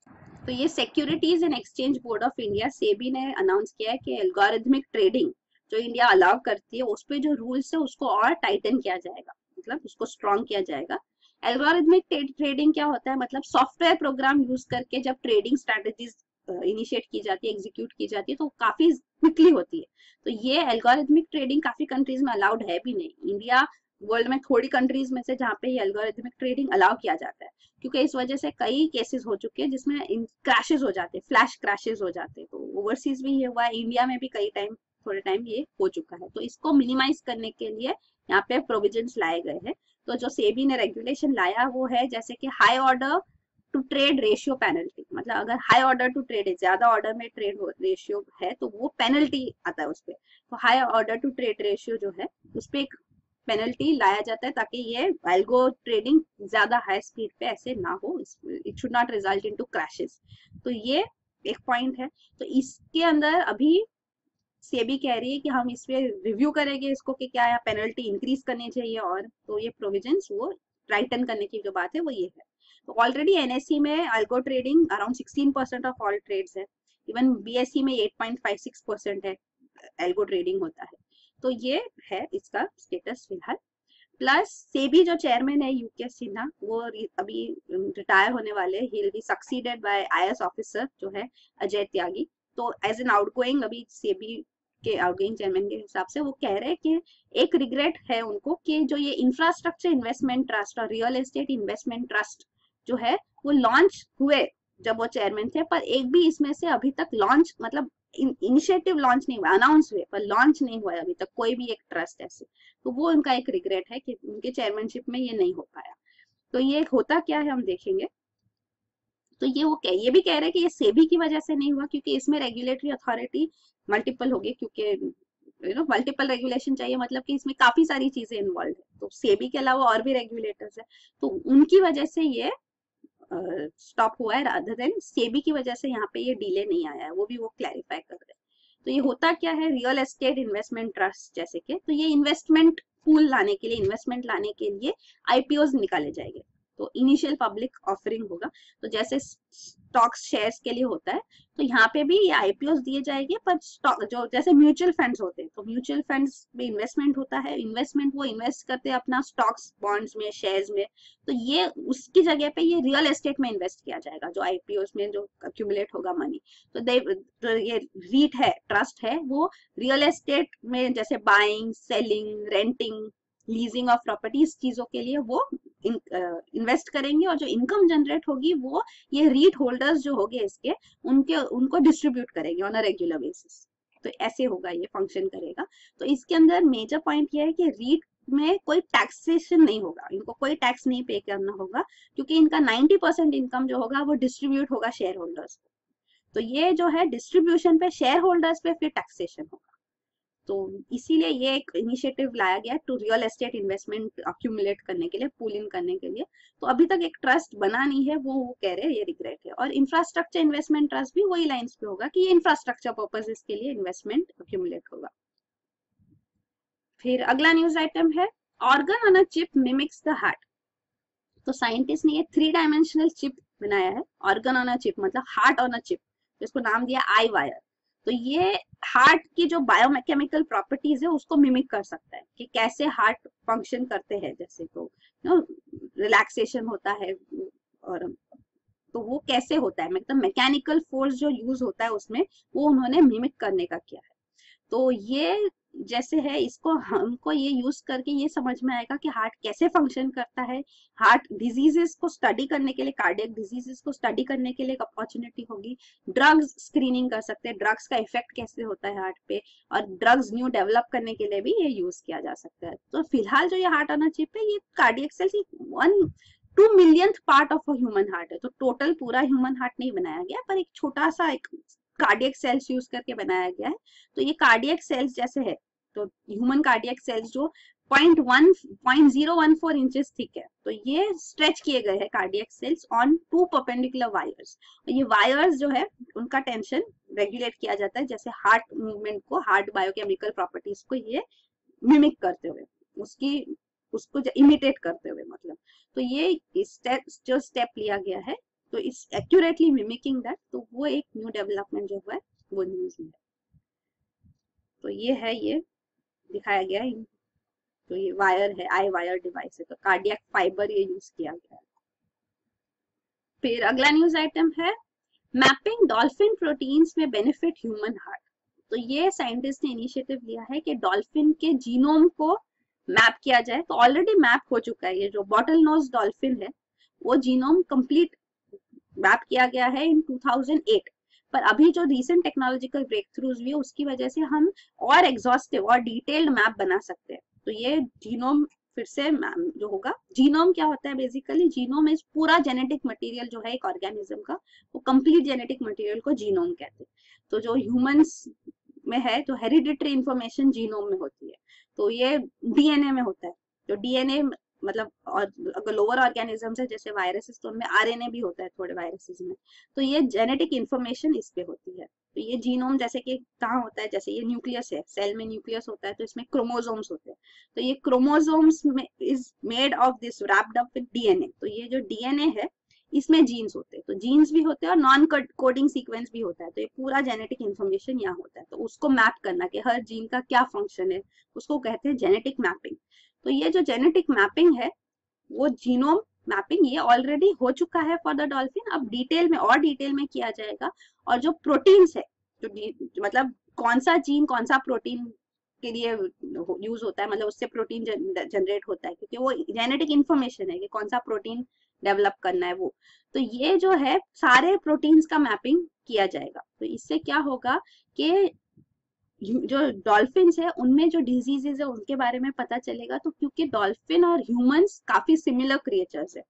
तो ये Securities and Exchange Board of India SEBI ने अनाउंस किया है कि एल्गोरिथमिक ट्रेडिंग जो इंडिया अलाउ करती है उस पे जो रूल्स है उसको और टाइटन किया जाएगा, मतलब उसको स्ट्रॉन्ग किया जाएगा। एल्गोरिथमिक ट्रेडिंग क्या होता है, मतलब सॉफ्टवेयर प्रोग्राम यूज करके जब ट्रेडिंग स्ट्रेटेजीज इनिशिएट की जाती है, एग्जीक्यूट की जाती है, तो काफी क्विकली होती है। तो ये एल्गोरिथमिक ट्रेडिंग काफी कंट्रीज में अलाउड है भी नहीं। इंडिया वर्ल्ड में थोड़ी कंट्रीज में से जहाँ पे ये एल्गोरिथमिक ट्रेडिंग अलाउ किया जाता है, क्योंकि इस वजह से कई केसेस हो चुके हैं जिसमें क्रैशेस हो जाते हैं, फ्लैश क्रैशेस हो जाते हैं। तो ओवरसीज भी ये हुआ है, इंडिया में भी थोड़े टाइम ये हो चुका है। तो इसको मिनिमाइज करने के लिए यहाँ पे प्रोविजंस लाए गए हैं। तो जो सेबी ने रेगुलेशन लाया वो है जैसे कि high order to trade ratio penalty, मतलब अगर हाई ऑर्डर टू ट्रेड है, ज्यादा ऑर्डर में ट्रेड रेशियो है तो वो पेनल्टी आता है उस पर। तो high order to trade ratio जो है उस पर एक पेनल्टी लाया जाता है ताकि ये एल्गो ट्रेडिंग ज्यादा हाई स्पीड पे ऐसे ना हो, it should not result into crashes. तो ये एक पॉइंट है। तो इसके अंदर अभी सेबी कह रही है कि हम इस पे रिव्यू करेंगे इसको कि क्या पेनल्टी इंक्रीज करनी चाहिए, और तो ये प्रोविजंस वो टाइटन करने की जो बात है वो ये है। तो ऑलरेडी एनएससी में algo trading around 16% of all trades है, इवन बीएससी में 8.56% है एल्गो ट्रेडिंग होता है। तो ये है इसका स्टेटस फिलहाल। प्लस सेबी जो चेयरमैन है यूके सिन्हा, वो अभी रिटायर होने वाले, he will be succeeded by IAS officer जो है अजय त्यागी। तो एज एन आउटगोइंग अभी सेबी के आउटगोइंग चेयरमैन के हिसाब से वो कह रहे हैं कि एक रिग्रेट है उनको कि जो ये इंफ्रास्ट्रक्चर इन्वेस्टमेंट ट्रस्ट और रियल एस्टेट इन्वेस्टमेंट ट्रस्ट जो है वो लॉन्च हुए जब वो चेयरमैन थे, पर एक भी इसमें से अभी तक लॉन्च मतलब इनिशिएटिव लॉन्च नहीं हुआ, अनाउंस हुए पर लॉन्च नहीं हुआ अभी तक कोई भी एक ट्रस्ट ऐसे। तो वो उनका एक रिग्रेट है कि उनके चेयरमैनशिप में ये नहीं हो पाया। तो ये होता क्या है हम देखेंगे। तो ये भी कह रहे हैं कि ये सेबी की वजह से नहीं हुआ क्योंकि इसमें रेगुलेटरी अथॉरिटी मल्टीपल होगी, क्योंकि मल्टीपल रेगुलेशन चाहिए, मतलब कि इसमें काफी सारी चीजें इन्वॉल्व है। तो सेबी के अलावा और भी रेगुलेटर्स है, तो उनकी वजह से ये स्टॉप हुआ है, रादर देन सेबी की वजह से यहाँ पे ये डिले नहीं आया है, वो भी वो क्लैरिफाई कर रहे हैं। तो ये होता क्या है, रियल एस्टेट इन्वेस्टमेंट ट्रस्ट जैसे के, तो ये इन्वेस्टमेंट पूल लाने के लिए, इन्वेस्टमेंट लाने के लिए आईपीओज निकाले जाएंगे। तो इनिशियल पब्लिक ऑफरिंग होगा, तो जैसे स्टॉक्स शेयर्स के लिए होता है, तो यहाँ पे भी ये आईपीओ दिए जाएंगे। पर स्टॉक जो जैसे म्यूचुअल फंड्स होते हैं, तो म्यूचुअल फंड्स में इन्वेस्टमेंट होता है, इन्वेस्टमेंट वो इन्वेस्ट करते हैं अपना स्टॉक्स बॉन्ड्स में शेयर्स में, तो ये उसकी जगह पे ये रियल एस्टेट में इन्वेस्ट किया जाएगा जो आईपीओ में जो अक्यूमुलेट होगा मनी। तो ये रीट है, ट्रस्ट है, वो रियल एस्टेट में जैसे buying selling renting leasing of properties चीजों के लिए वो इन्वेस्ट करेंगे, और जो इनकम जनरेट होगी वो ये रीट होल्डर्स जो होंगे इसके उनको डिस्ट्रीब्यूट करेंगे ऑन अ रेगुलर बेसिस। तो ऐसे होगा, ये फंक्शन करेगा। तो इसके अंदर मेजर पॉइंट ये है कि रीट में कोई टैक्सेशन नहीं होगा, इनको कोई टैक्स नहीं पे करना होगा, क्योंकि इनका 90% इनकम जो होगा वो डिस्ट्रीब्यूट होगा शेयर होल्डर्स को। तो ये जो है डिस्ट्रीब्यूशन पे शेयर होल्डर्स पे फिर टैक्सेशन होगा। तो इसीलिए ये एक इनिशिएटिव लाया गया to real estate investment accumulate करने के लिए, पूल इन करने के लिए। तो अभी तक एक ट्रस्ट बना नहीं है, वो कह रहे हैं ये रिग्रेट है। और इंफ्रास्ट्रक्चर इन्वेस्टमेंट ट्रस्ट भी वही लाइंस पे होगा कि ये इंफ्रास्ट्रक्चर पर्पसेस के लिए इन्वेस्टमेंट अक्यूमुलेट होगा। फिर अगला न्यूज आइटम है, organ on a chip mimics the heart. तो साइंटिस्ट ने ये 3 डायमेंशनल चिप बनाया है, ऑर्गन ऑन अ चिप मतलब हार्ट ऑन अ चिप, जिसको नाम दिया आई वायर। तो ये हार्ट की जो बायोकेमिकल प्रॉपर्टीज है उसको मिमिक कर सकता है कि कैसे हार्ट फंक्शन करते हैं, जैसे तो रिलैक्सेशन होता है, और तो वो कैसे होता है, मतलब मैकेनिकल फोर्स जो यूज होता है उसमें, वो उन्होंने मिमिक करने का किया है। तो ये जैसे है, इसको हमको ये यूज करके ये समझ में आएगा कि हार्ट कैसे फंक्शन करता है। हार्ट डिजीजेस को स्टडी करने के लिए, कार्डियक डिजीजेस को स्टडी करने के लिए एक अपॉर्चुनिटी होगी। ड्रग्स स्क्रीनिंग कर सकते हैं, ड्रग्स का इफेक्ट कैसे होता है हार्ट पे, और ड्रग्स न्यू डेवलप करने के लिए भी ये यूज किया जा सकता है। तो फिलहाल जो ये हार्ट ऑन अ चिप है, ये cardiac cells 1/2 millionth part of a human heart है। तो टोटल पूरा ह्यूमन हार्ट नहीं बनाया गया, पर एक छोटा सा एक कार्डियक सेल्स यूज करके बनाया गया है। तो ये कार्डियक सेल्स जैसे है, तो ह्यूमन कार्डियक सेल्स जो 0.14 इंचेस थिक है, तो ये स्ट्रेच किए गए हैं cardiac cells on 2 perpendicular wires. ये वायर्स जो है उनका टेंशन रेगुलेट किया जाता है, जैसे हार्ट मूवमेंट को, हार्ट बायोकेमिकल प्रॉपर्टीज को ये मिमिक करते हुए, उसको इमिटेट करते हुए, मतलब। तो ये जो स्टेप लिया गया है, तो इस एक्यूरेटली मिमिकिंग दैट, तो वो एक न्यू डेवलपमेंट जो हुआ है वो न्यूज में है। तो ये है, ये दिखाया गया है। तो ये वायर है, आई वायर डिवाइस है, तो कार्डियक फाइबर ये यूज किया गया है। फिर अगला न्यूज आइटम है, मैपिंग डॉल्फिन प्रोटीन्स में बेनिफिट ह्यूमन हार्ट। तो ये साइंटिस्ट ने इनिशिएटिव लिया है कि डॉल्फिन के जीनोम को मैप किया जाए। तो ऑलरेडी मैप हो चुका है, ये जो बॉटल नोज डॉल्फिन है वो जीनोम कंप्लीट मैप किया गया है इन 2008। पर अभी जो रिसेंट टेक्नोलॉजिकल ब्रेक थ्रूज हुई उसकी वजह से हम और एग्जॉस्टिव और डिटेल्ड मैप बना सकते हैं। तो ये जीनोम फिर से जो होगा, जीनोम क्या होता है बेसिकली, जीनोम इज पूरा जेनेटिक मटेरियल जो है एक ऑर्गेनिज्म का, वो कंप्लीट जेनेटिक मटेरियल को जीनोम कहते हैं। तो जो ह्यूमंस में है, तो हेरिडिटरी इंफॉर्मेशन जीनोम में होती है। तो ये डीएनए में होता है। जो डीएनए मतलब, और अगर लोअर ऑर्गेनिजम्स है जैसे वायरसेस, तो उनमें आरएनए भी होता है थोड़े वायरसेस में। तो ये जेनेटिक इंफॉर्मेशन इस पे होती है। तो ये जीनोम जैसे कि कहाँ होता है, जैसे ये न्यूक्लियस है, सेल में न्यूक्लियस होता है, तो इसमें क्रोमोसोम्स होते हैं। तो ये क्रोमोसोम्स में is made of this wrapped up with DNA. तो ये जो डीएनए है इसमें जीन्स होते हैं, तो जीन्स भी होते हैं और नॉन कोडिंग सीक्वेंस भी होता है। तो ये पूरा जेनेटिक इन्फॉर्मेशन यहाँ होता है। तो उसको मैप करना कि हर जीन का क्या फंक्शन है, उसको कहते हैं जेनेटिक मैपिंग। तो ये जो जेनेटिक मैपिंग है वो जीनोम मैपिंग ये ऑलरेडी हो चुका है फॉर द डॉल्फिन। अब डिटेल में और डिटेल में किया जाएगा। और जो प्रोटीन्स है, जो मतलब कौन सा जीन कौन सा प्रोटीन के लिए यूज होता है, मतलब उससे प्रोटीन जनरेट होता है, क्योंकि वो जेनेटिक इंफॉर्मेशन है कि कौन सा प्रोटीन डेवलप करना है वो। तो ये जो है सारे प्रोटीन्स का मैपिंग किया जाएगा। तो इससे क्या होगा कि जो डॉल्फिन्स है उनमें जो डिजीजेज है उनके बारे में पता चलेगा। तो क्योंकि डॉल्फिन और ह्यूमंस काफी सिमिलर क्रिएचर्स है,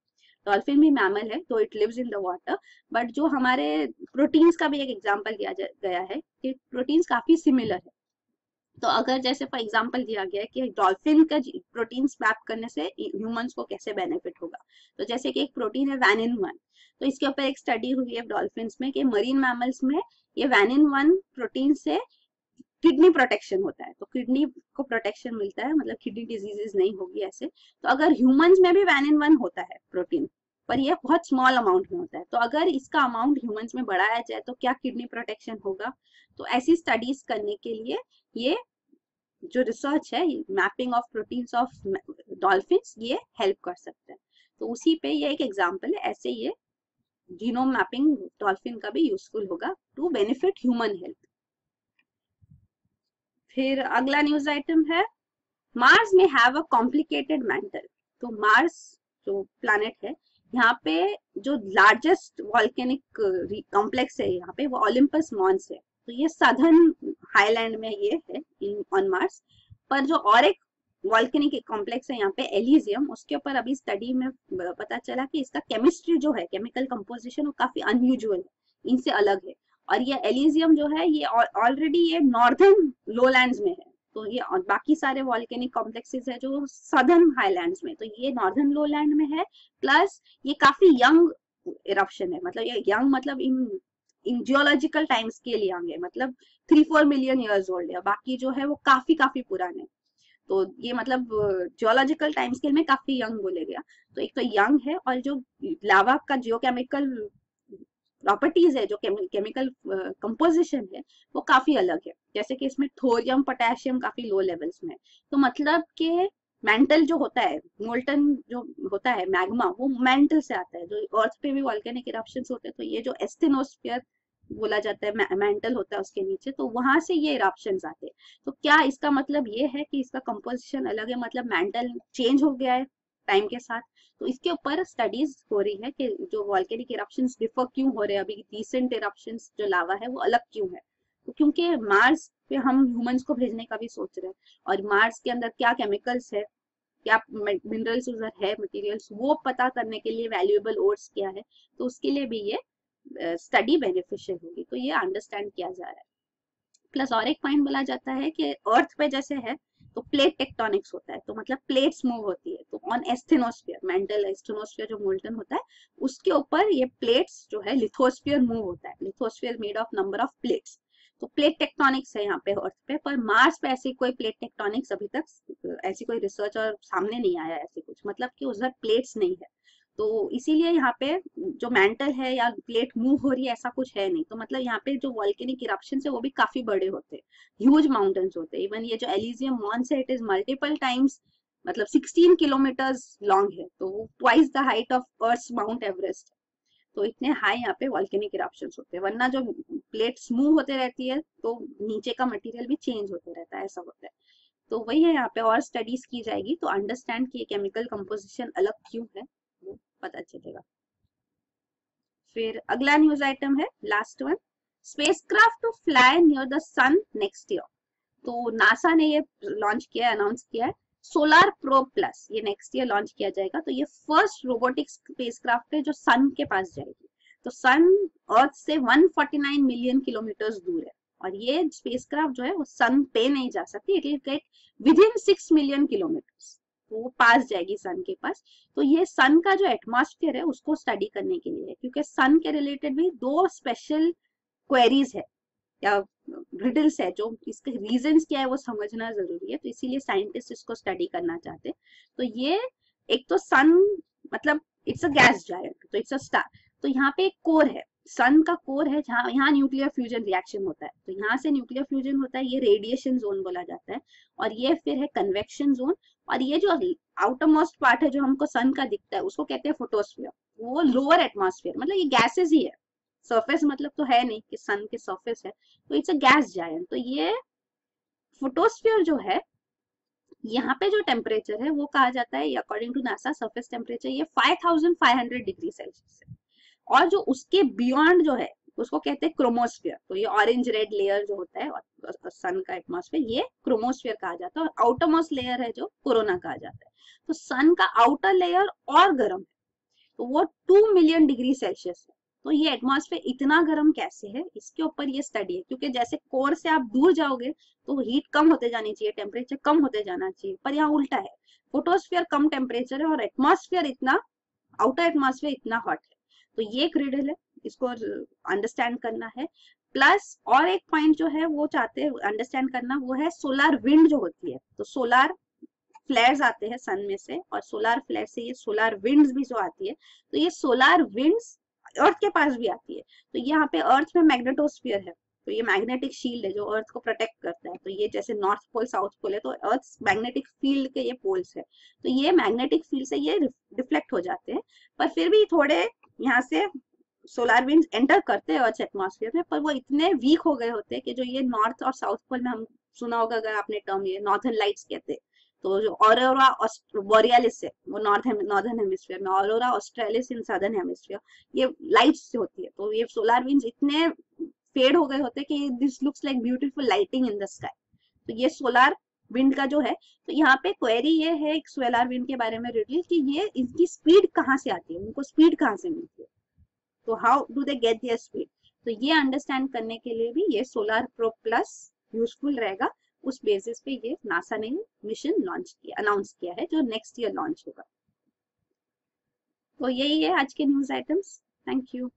डॉल्फिन भी मैमल है तो it lives in the water, but जो हमारे प्रोटीन्स का भी एक एग्जांपल दिया गया है कि प्रोटीन्स काफी सिमिलर है। तो अगर जैसे फॉर एग्जांपल दिया गया है कि डॉल्फिन का प्रोटीन्स मैप करने से ह्यूमंस को कैसे बेनिफिट होगा, तो जैसे कि एक प्रोटीन है वैनिन 1, तो इसके ऊपर एक स्टडी हुई है डॉल्फिन्स में कि मरीन मैमल्स में ये वैनिन 1 प्रोटीन से किडनी प्रोटेक्शन होता है। तो किडनी को प्रोटेक्शन मिलता है, मतलब किडनी डिजीजेस नहीं होगी ऐसे। तो अगर ह्यूमंस में भी वैनिन 1 होता है प्रोटीन, पर ये बहुत स्मॉल अमाउंट में होता है, तो अगर इसका अमाउंट ह्यूमंस में बढ़ाया जाए तो क्या किडनी प्रोटेक्शन होगा। तो ऐसी स्टडीज करने के लिए ये जो रिसर्च है, mapping of proteins of dolphins, ये हेल्प कर सकता है। तो उसी पे ये एक एग्जांपल है, ऐसे ये जीनोम मैपिंग डॉल्फिन का भी यूजफुल होगा टू बेनिफिट ह्यूमन हेल्थ। फिर अगला न्यूज आइटम है मार्स में हैव अ कॉम्प्लिकेटेड मेंटल। तो मार्स जो प्लैनेट है, यहाँ पे जो लार्जेस्ट वॉल्केनिक कॉम्प्लेक्स है यहाँ पे वो ओलंपस मॉन्स है। तो ये सदर्न हाईलैंड में ये है ऑन मार्स। पर जो और एक वॉल्केनिक कॉम्प्लेक्स है यहाँ पे एलिजियम, उसके ऊपर अभी स्टडी में पता चला कि इसका केमिस्ट्री जो है, केमिकल कंपोजिशन, वो काफी अनयूजुअल है, इनसे अलग है। और ये एलिजियम जो है ये ऑलरेडी ये नॉर्दर्न लोलैंड्स में है। तो ये बाकी सारे वॉल्केनिक कॉम्प्लेक्सेस है जो सदर्न हाईलैंड्स में, तो ये नॉर्दर्न लोलैंड में है। प्लस ये काफी यंग इरप्शन है, मतलब ये यंग मतलब इन जियोलॉजिकल टाइम स्केल यंग है, मतलब 3-4 मिलियन ईयर्स ओल्ड है। बाकी जो है वो काफी काफी पुराने। तो ये मतलब जियोलॉजिकल टाइम स्केल में काफी यंग बोले गया। तो एक तो यंग है, और जो लावा का जियोकेमिकल प्रॉपर्टीज है, जो केमिकल कंपोजिशन है, वो काफी अलग है। जैसे कि इसमें थोरियम पोटेशियम काफी लो लेवल्स में है। तो मतलब कि मेंटल जो होता है, मोल्टन जो होता है मैग्मा, वो मेंटल से आता है। जो अर्थ पे भी वॉल्केनिक इरप्शंस होते हैं, तो ये जो एस्टेनोस्फीयर बोला जाता है मेंटल होता है उसके नीचे, तो वहां से ये इरप्शंस आते हैं। तो क्या इसका मतलब ये है कि इसका कंपोजिशन अलग है, मतलब मेंटल चेंज हो गया है टाइम के साथ। तो इसके ऊपर स्टडीज हो रही है कि जो वॉल्केनिक इरप्शंस डिफर क्यों हो रहे हैं, अभी रिसेंट इरप्शंस जो लावा है वो अलग क्यों है। तो क्योंकि मार्स पे हम ह्यूमंस को भेजने का भी सोच रहे हैं, और मार्स के अंदर क्या केमिकल्स है, क्या मिनरल्स उधर है, मटेरियल्स, वो पता करने के लिए वैल्यूएबल ओर्स क्या है, तो उसके लिए भी ये स्टडी बेनिफिशियल होगी। तो ये अंडरस्टैंड किया जा रहा है। प्लस और एक पॉइंट बोला जाता है कि अर्थ पे जैसे है तो प्लेट टेक्टोनिक्स होता है, तो मतलब प्लेट्स मूव होती है। तो ऑन एस्थेनोस्फीयर, मेंटल एस्थेनोस्फीयर जो मोल्टन होता है, उसके ऊपर ये प्लेट्स जो है लिथोस्फीयर मूव होता है। Lithosphere made of number of plates. तो प्लेट टेक्टोनिक्स है यहाँ पे अर्थ पे, पर मार्स पे ऐसी कोई प्लेट टेक्टोनिक्स अभी तक ऐसी कोई रिसर्च और सामने नहीं आया ऐसे कुछ, मतलब कि उधर प्लेट्स नहीं है। तो इसीलिए यहाँ पे जो मेंटल है या प्लेट मूव हो रही है ऐसा कुछ है नहीं। तो मतलब यहाँ पे जो वॉल्केनिक इरप्शन है वो भी काफी बड़े होते हैं, ह्यूज माउंटेन्स होते हैं। इवन ये जो एलिजियम मॉन्स है, इट इज मल्टीपल टाइम्स, मतलब 16 किलोमीटर्स लॉन्ग है, तो वो twice the height of earth mount Everest. तो इतने हाई यहाँ पे वॉल्केनिक इरप्शंस होते हैं। वरना जो प्लेट्स मूव होते रहती है तो नीचे का मटेरियल भी चेंज होते रहता है, ऐसा होता है। तो वही है, यहाँ पे और स्टडीज की जाएगी तो अंडरस्टैंड कि केमिकल कंपोजिशन अलग क्यों है वो पता चलेगा। फिर अगला न्यूज आइटम है last one, spacecraft to fly near the sun next year. तो नासा ने ये लॉन्च किया है, अनाउंस किया है, सोलार प्रोब प्लस, ये नेक्स्ट ईयर लॉन्च किया जाएगा। तो ये फर्स्ट रोबोटिक स्पेसक्राफ्ट है जो सन के पास जाएगी। तो सन अर्थ से 149 मिलियन किलोमीटर दूर है, और ये स्पेसक्राफ्ट जो है वो सन पे नहीं जा सकती, it will get within 6 million kilometres, तो वो पास जाएगी सन के पास। तो ये सन का जो एटमॉस्फेयर है उसको स्टडी करने के लिए है, क्योंकि सन के रिलेटेड भी 2 स्पेशल क्वेरीज है या रिडल्स है, जो इसके रीजंस क्या है वो समझना जरूरी है, तो इसीलिए साइंटिस्ट इसको स्टडी करना चाहते हैं। तो ये एक तो सन मतलब इट्स अ गैस जायंट, तो इट्स अ स्टार, तो यहाँ पे एक कोर है, सन का कोर है जहाँ यहाँ न्यूक्लियर फ्यूजन रिएक्शन होता है, तो यहाँ से न्यूक्लियर फ्यूजन होता है, ये रेडिएशन जोन बोला जाता है, और ये फिर है कन्वेक्शन जोन, और ये जो आउटर मोस्ट पार्ट है जो हमको सन का दिखता है उसको कहते हैं फोटोस्फीयर, वो लोअर एटमॉस्फेयर, मतलब ये गैसेस ही है, सरफेस मतलब तो है नहीं कि सन के सरफेस है, तो इट्स अ गैस जायंट। तो ये फोटोस्फीयर जो है, यहाँ पे जो टेम्परेचर है वो कहा जाता है according to NASA surface temperature ये 5500 डिग्री सेल्सियस है, और जो उसके बियॉन्ड जो है उसको कहते हैं क्रोमोस्फीयर, तो ये ऑरेंज रेड लेयर जो होता है सन का एटमॉस्फेयर ये क्रोमोस्फीयर कहा जाता है, और आउटर मोस्ट लेयर है जो कोरोना कहा जाता है। तो सन का आउटर लेयर और गर्म है, तो वो 2 मिलियन डिग्री सेल्सियस है। तो ये एटमॉस्फेयर इतना गर्म कैसे है, इसके ऊपर ये स्टडी है, क्योंकि जैसे कोर से आप दूर जाओगे तो हीट कम होते जानी चाहिए, टेम्परेचर कम होते जाना चाहिए, पर यहाँ उल्टा है, फोटोस्फीयर कम टेम्परेचर है और एटमॉस्फेयर इतना, आउटर एटमॉस्फेयर इतना हॉट है। तो ये एक रिडल है, इसको अंडरस्टैंड करना है। प्लस और एक पॉइंट जो है वो चाहते हैं अंडरस्टैंड करना, वो है सोलर विंड जो होती है, तो सोलर फ्लेयर्स आते हैं सन में से, और सोलर फ्लेयर से ये सोलर विंड्स भी जो आती है, तो ये सोलर विंड्स अर्थ के पास भी आती है। तो यहाँ पे अर्थ में मैग्नेटोस्फीयर है, तो ये मैग्नेटिक शील्ड है जो अर्थ को प्रोटेक्ट करता है, तो ये जैसे नॉर्थ पोल साउथ पोल है, तो अर्थ मैग्नेटिक फील्ड के ये पोल्स है, तो ये मैग्नेटिक फील्ड से ये रिफ्लेक्ट हो जाते हैं, पर फिर भी थोड़े यहाँ से सोलर विंड्स एंटर करते हैं अर्थ एटमॉस्फेयर में, पर वो इतने वीक हो गए होते हैं कि जो ये नॉर्थ और साउथ पोल में हम सुना होगा अगर आपने टर्म, ये नॉर्थर्न लाइट्स कहते हैं, तो जो ऑरोरा बोरियालिस है वो नॉर्दर्न हेमिस्फीयर में, aurora australis in southern hemisphere, ये लाइट्स से होती है, तो ये सोलर विंड्स इतने फेड हो गए होते हैं कि this looks like beautiful lighting in the sky. तो ये सोलर विंड का जो है, तो यहाँ पे क्वेरी ये है एक सोलर विंड के बारे में रिडल कि ये इनकी स्पीड कहाँ से आती है, उनको स्पीड कहाँ से मिलती है, तो how do they get there speed, तो ये अंडरस्टैंड करने के लिए भी ये सोलर प्रोब प्लस यूजफुल रहेगा। उस बेसिस पे ये नासा ने मिशन लॉन्च किया, अनाउंस किया है, जो नेक्स्ट ईयर लॉन्च होगा। तो यही है आज के न्यूज आइटम्स। Thank you.